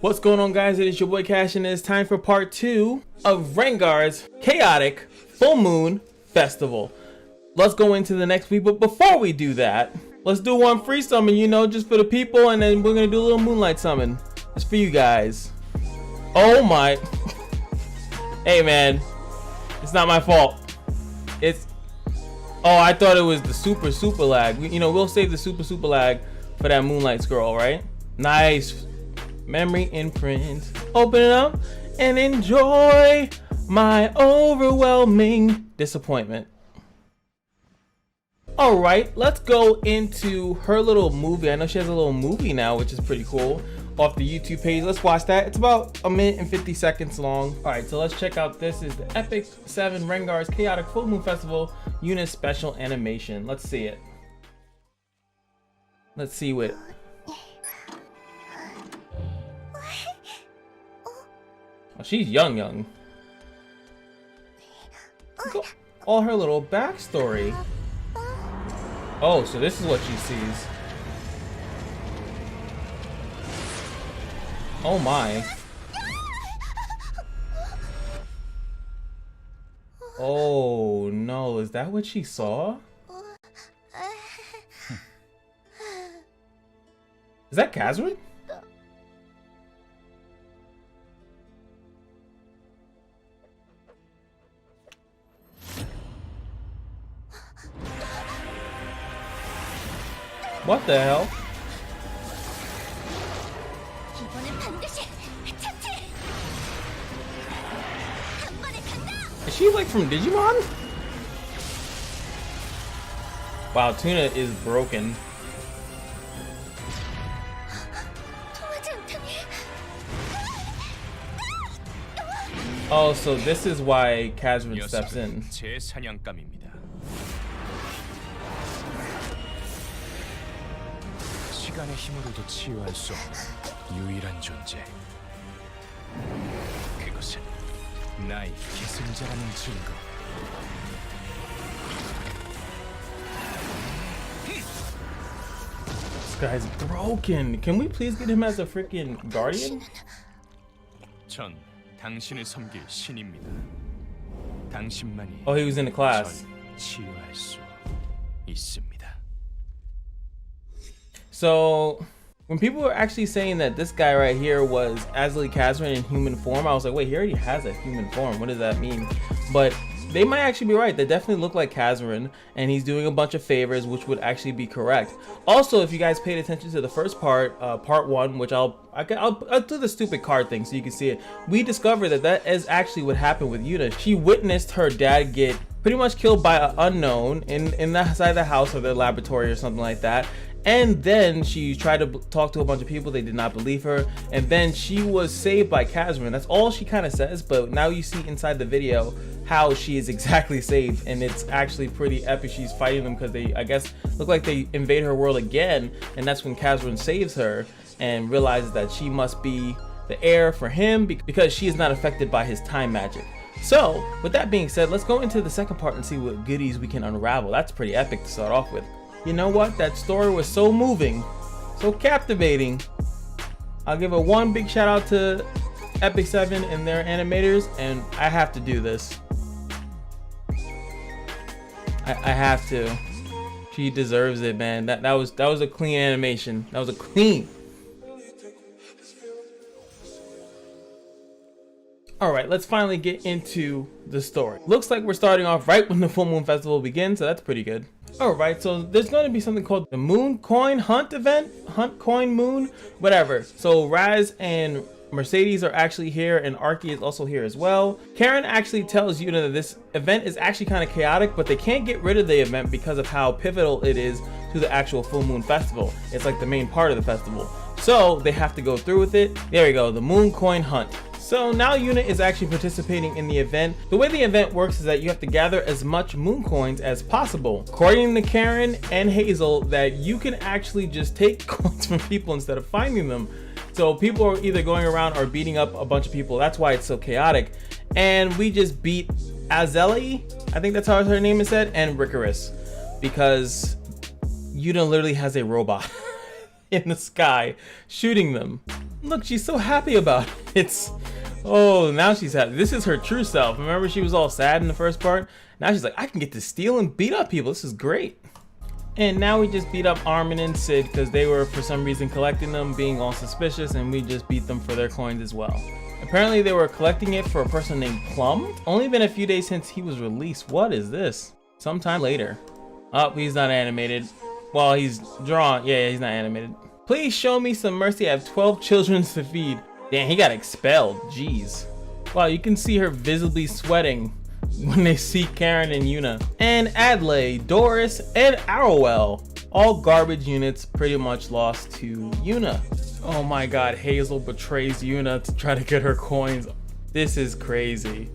What's going on, guys? It is your boy Cash, and it's time for part 2 of Reingar's chaotic full moon festival. Let's go into the next week, but before we do that, let's do one free summon, you know, just for the people, and then we're gonna do a little moonlight summon. It's for you guys. Oh my. Hey man, it's not my fault. It's, oh, I thought it was the super lag. You know, we'll save the super lag for that moonlight scroll, right? Nice. Memory imprint. Open it up and enjoy my overwhelming disappointment. All right, let's go into her little movie. I know she has a little movie now, which is pretty cool, off the YouTube page. Let's watch that. It's about 1 minute and 50 seconds long. All right, so let's check out. This is the Epic 7 Reingar's Chaotic Full Moon Festival YUNA special animation. Let's see it. Let's see what. Oh, she's young. Look at all her little backstory. Oh, so this is what she sees. Oh my. Oh no, is that what she saw? Is that Kazrin? What the hell? Is she like from Digimon? Wow, Tuna is broken. Oh, so this is why Kazrin steps in. 시간의 힘으로도 치유할 수 없는 유일한 존재. 그것은 나의 기승자라는 증거. This guy's broken. Can we please get him as a freaking guardian? 전 당신을 섬길 신입니다. 당신만이 Oh, he was in the class. 치유할 수 있습니다. So when people were actually saying that this guy right here was Azli Kazrin in human form, I was like, wait, he already has a human form. What does that mean? But they might actually be right. They definitely look like Kazrin, and he's doing a bunch of favors, which would actually be correct. Also, if you guys paid attention to the first part, part 1, which I'll do the stupid card thing so you can see it. We discovered that that is actually what happened with Yuna. She witnessed her dad get pretty much killed by an unknown in the side of the house or the laboratory or something like that. And then she tried to talk to a bunch of people. They did not believe her. And then she was saved by Kazrin. That's all she kind of says. But now you see inside the video how she is exactly saved. And it's actually pretty epic. She's fighting them because they, I guess, look like they invade her world again. And that's when Kazrin saves her and realizes that she must be the heir for him because she is not affected by his time magic. So with that being said, let's go into the second part and see what goodies we can unravel. That's pretty epic to start off with. You know what? That story was so moving, so captivating. I'll give a one big shout out to Epic 7 and their animators, and I have to do this. I have to. She deserves it, man. That was a clean animation. That was a clean. All right, let's finally get into the story. Looks like we're starting off right when the full moon festival begins, so that's pretty good. All right, so there's going to be something called the Moon Coin Hunt event, Hunt Coin Moon, whatever. So Raz and Mercedes are actually here, and Arky is also here as well. Karen actually tells Yuna that this event is actually kind of chaotic, but they can't get rid of the event because of how pivotal it is to the actual full moon festival. It's like the main part of the festival. So they have to go through with it. There we go, the Moon Coin Hunt. So now Yuna is actually participating in the event. The way the event works is that you have to gather as much moon coins as possible. According to Karen and Hazel, that you can actually just take coins from people instead of finding them. So people are either going around or beating up a bunch of people. That's why it's so chaotic. And we just beat Azeli, I think that's how her name is said, and Rickarus, because Yuna literally has a robot in the sky shooting them. Look, she's so happy about it. It's, oh, now she's happy. This is her true self. Remember, she was all sad in the first part? Now she's like, I can get to steal and beat up people. This is great. And now we just beat up Armin and Sid because they were for some reason collecting them, being all suspicious, and we just beat them for their coins as well. Apparently they were collecting it for a person named Plum. Only been a few days since he was released. What is this? Sometime later. Oh, he's not animated. Well, he's drawn. Yeah, he's not animated. Please show me some mercy. I have 12 children to feed. Damn, he got expelled. Jeez. Wow, you can see her visibly sweating when they see Karen and Yuna. And Adlai, Doris, and Arowell. All garbage units pretty much lost to Yuna. Oh my god, Hazel betrays Yuna to try to get her coins. This is crazy.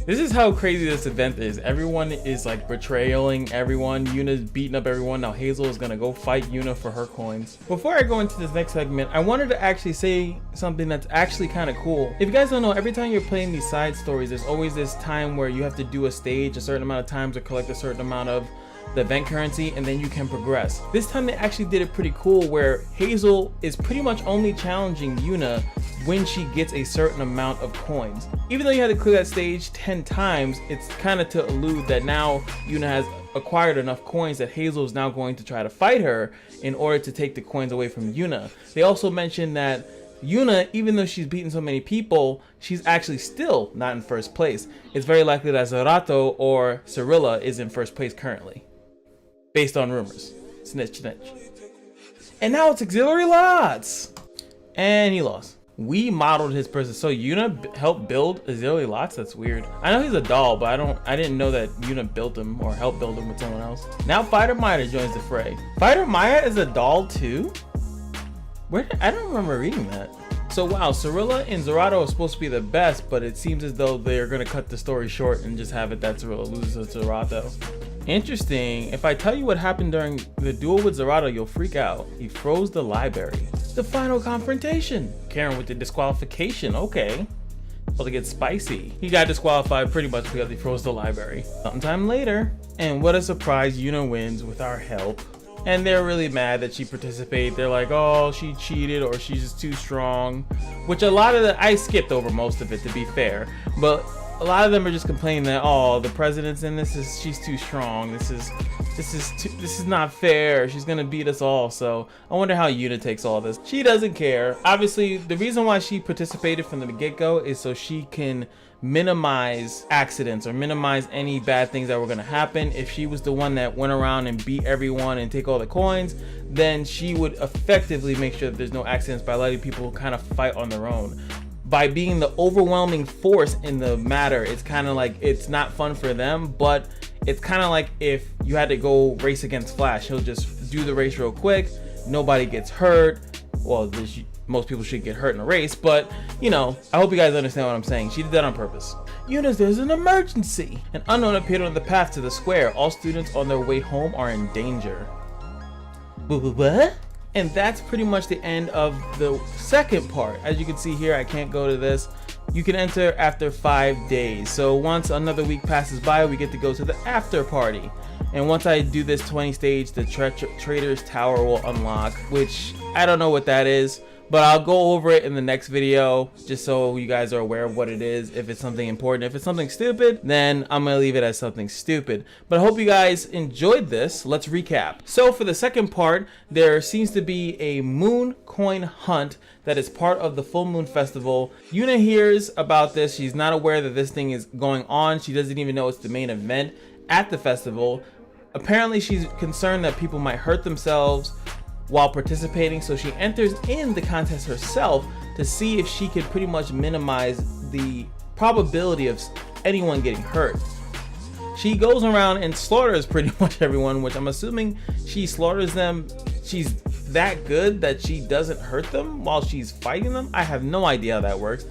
This is how crazy this event is. Everyone is like betraying everyone. Yuna's beating up everyone. Now Hazel is gonna go fight Yuna for her coins. Before I go into this next segment, I wanted to actually say something that's actually kind of cool. If you guys don't know, every time you're playing these side stories, there's always this time where you have to do a stage a certain amount of times or collect a certain amount of the event currency, and then you can progress. This time they actually did it pretty cool where Hazel is pretty much only challenging Yuna when she gets a certain amount of coins. Even though you had to clear that stage 10 times, it's kind of to allude that now Yuna has acquired enough coins that Hazel is now going to try to fight her in order to take the coins away from Yuna. They also mentioned that Yuna, even though she's beaten so many people, she's actually still not in first place. It's very likely that Zerato or Cirilla is in first place currently, based on rumors. Snitch, snitch. And now it's auxiliary lots! And he lost. We modeled his person. So Yuna helped build auxiliary lots? That's weird. I know he's a doll, but I didn't know that Yuna built him or helped build him with someone else. Now Fighter Maya joins the fray. Fighter Maya is a doll too? I don't remember reading that. So wow, Cirilla and Zerato are supposed to be the best, but it seems as though they're gonna cut the story short and just have it that Cirilla loses to Zerato. Interesting. If I tell you what happened during the duel with Zerato, you'll freak out. He froze the library. The final confrontation. Karen with the disqualification. Okay. About to get spicy. He got disqualified pretty much because he froze the library. Sometime later. And what a surprise, Yuna wins with our help. And they're really mad that she participated. They're like, oh, she cheated or she's just too strong. Which a lot of I skipped over most of it, to be fair. But a lot of them are just complaining that, oh, the president's in this, she's too strong. This is not fair. She's gonna beat us all. So I wonder how Yuna takes all this. She doesn't care. Obviously, the reason why she participated from the get-go is so she can minimize accidents or minimize any bad things that were going to happen. If she was the one that went around and beat everyone and take all the coins, then she would effectively make sure that there's no accidents by letting people kind of fight on their own. By being the overwhelming force in the matter, it's kind of like, it's not fun for them, but it's kind of like if you had to go race against Flash. He'll just do the race real quick, nobody gets hurt. Well, most people should get hurt in a race, but you know, I hope you guys understand what I'm saying. She did that on purpose. Yuna, there's an emergency. An unknown appeared on the path to the square. All students on their way home are in danger. What? And that's pretty much the end of the second part. As you can see here, I can't go to this. You can enter after 5 days. So once another week passes by, we get to go to the after party. And once I do this 20 stage, the Trader's Tower will unlock, which I don't know what that is, but I'll go over it in the next video just so you guys are aware of what it is. If it's something important, if it's something stupid, then I'm gonna leave it as something stupid. But I hope you guys enjoyed this. Let's recap. So for the second part, there seems to be a moon coin hunt that is part of the full moon festival. Yuna hears about this. She's not aware that this thing is going on. She doesn't even know it's the main event at the festival. Apparently she's concerned that people might hurt themselves while participating, so she enters in the contest herself to see if she could pretty much minimize the probability of anyone getting hurt. She goes around and slaughters pretty much everyone, which I'm assuming she slaughters them. She's that good that she doesn't hurt them while she's fighting them. I have no idea how that works,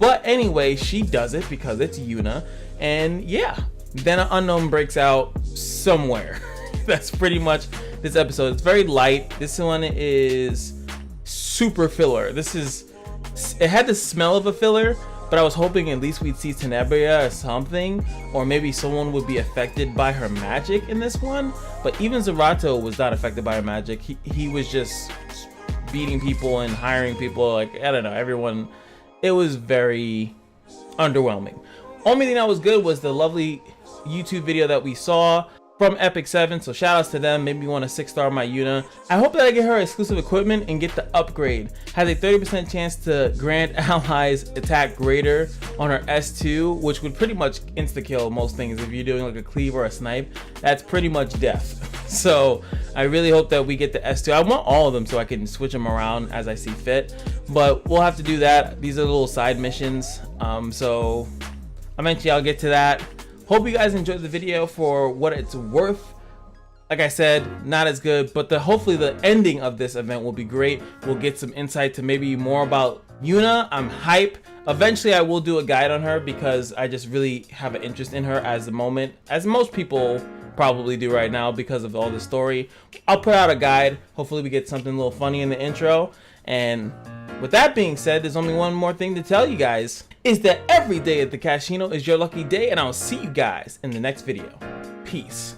but anyway, she does it because it's Yuna. And yeah, then an unknown breaks out somewhere. That's pretty much this episode. It's very light. This one is super filler. It had the smell of a filler, but I was hoping at least we'd see Tenebria or something, or maybe someone would be affected by her magic in this one. But even Zerato was not affected by her magic. He was just beating people and hiring people. Like, I don't know, everyone, it was very underwhelming. Only thing that was good was the lovely YouTube video that we saw from Epic 7, so shout outs to them. Maybe you want a 6-star my YUNA. I hope that I get her exclusive equipment and get the upgrade. Has a 30% chance to grant allies attack greater on her S2, which would pretty much insta-kill most things. If you're doing like a cleave or a snipe, that's pretty much death. So I really hope that we get the S2. I want all of them so I can switch them around as I see fit, but we'll have to do that. These are little side missions, so eventually I'll get to that. Hope you guys enjoyed the video for what it's worth. Like I said, not as good, but hopefully the ending of this event will be great. We'll get some insight to maybe more about YUNA. I'm hype. Eventually I will do a guide on her because I just really have an interest in her as the moment, as most people probably do right now because of all the story. I'll put out a guide. Hopefully we get something a little funny in the intro. And with that being said, there's only one more thing to tell you guys, is that every day at the Kashino is your lucky day, and I'll see you guys in the next video. Peace.